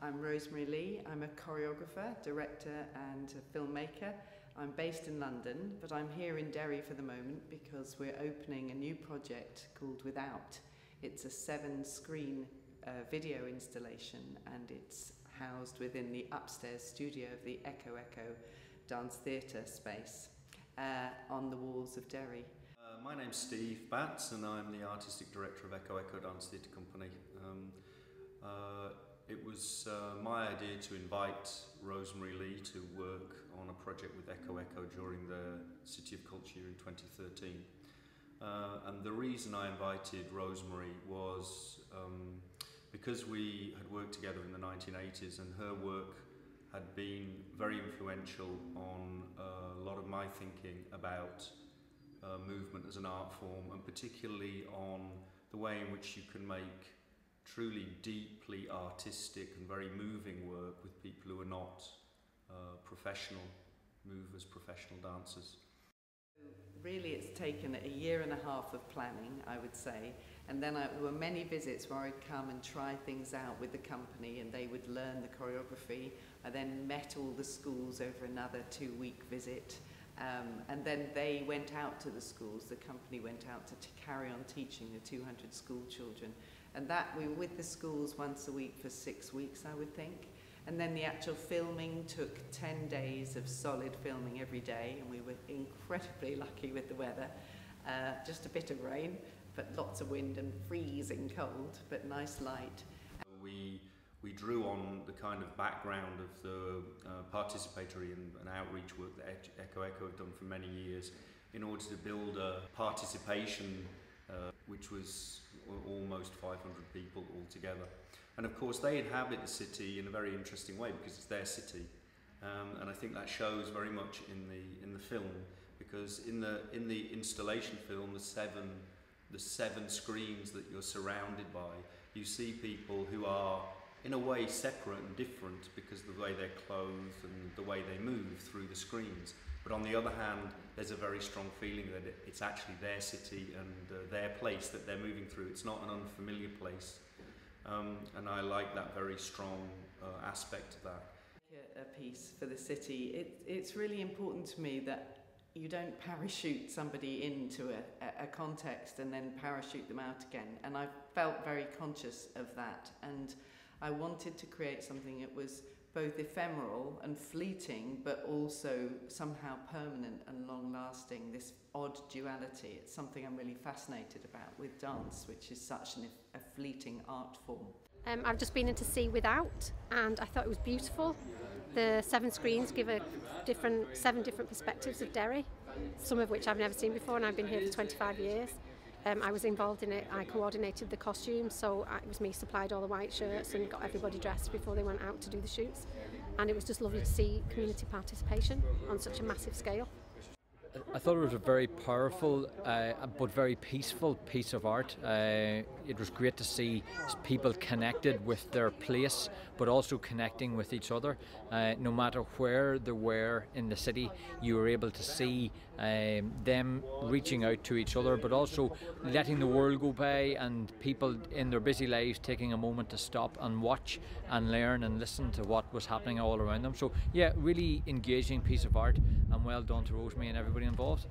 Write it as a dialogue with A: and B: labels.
A: I'm Rosemary Lee. I'm a choreographer, director and a filmmaker. I'm based in London, but I'm here in Derry for the moment because we're opening a new project called Without. It's a 7-screen video installation, and it's housed within the upstairs studio of the Echo Echo Dance Theatre space on the walls of Derry.
B: My name's Steve Batts and I'm the Artistic Director of Echo Echo Dance Theatre Company. It was my idea to invite Rosemary Lee to work on a project with Echo Echo during the City of Culture in 2013. And the reason I invited Rosemary was because we had worked together in the 1980s, and her work had been very influential on a lot of my thinking about movement as an art form, and particularly on the way in which you can make truly deeply artistic and very moving work with people who are not professional movers, professional dancers.
A: Really, it's taken a year and a half of planning, I would say, and then there were many visits where I'd come and try things out with the company and they would learn the choreography. I then met all the schools over another 2-week visit, and then they went out to the schools. The company went out to carry on teaching the 200 school children, and that we were with the schools once a week for 6 weeks, I would think. And then the actual filming took 10 days of solid filming every day, and we were incredibly lucky with the weather. Just a bit of rain, but lots of wind and freezing cold, but nice light.
B: We drew on the kind of background of the participatory and outreach work that Echo Echo have done for many years in order to build a participation which was almost 500 people altogether. And of course they inhabit the city in a very interesting way because it's their city, and I think that shows very much in the film, because in the installation film, the seven screens that you're surrounded by, you see people who are in a way separate and different because of the way they're clothed and the way they move through the screens. But on the other hand, there's a very strong feeling that it's actually their city and their place that they're moving through. It's not an unfamiliar place. And I like that very strong aspect of that.
A: A piece for the city. It's really important to me that you don't parachute somebody into a context and then parachute them out again. And I felt very conscious of that. And I wanted to create something that was both ephemeral and fleeting, but also somehow permanent and long-lasting, this odd duality. It's something I'm really fascinated about with dance, which is such a fleeting art form.
C: I've just been in to see Without, and I thought it was beautiful. The 7 screens give 7 different perspectives of Derry, some of which I've never seen before, and I've been here for 25 years. I was involved in it. I coordinated the costumes, so it was me supplied all the white shirts and got everybody dressed before they went out to do the shoots. And it was just lovely to see community participation on such a massive scale.
D: I thought it was a very powerful but very peaceful piece of art. It was great to see people connected with their place, but also connecting with each other. No matter where they were in the city, you were able to see them reaching out to each other, but also letting the world go by and people in their busy lives taking a moment to stop and watch and learn and listen to what was happening all around them. So yeah, really engaging piece of art, and well done to Rosemary and everybody involved.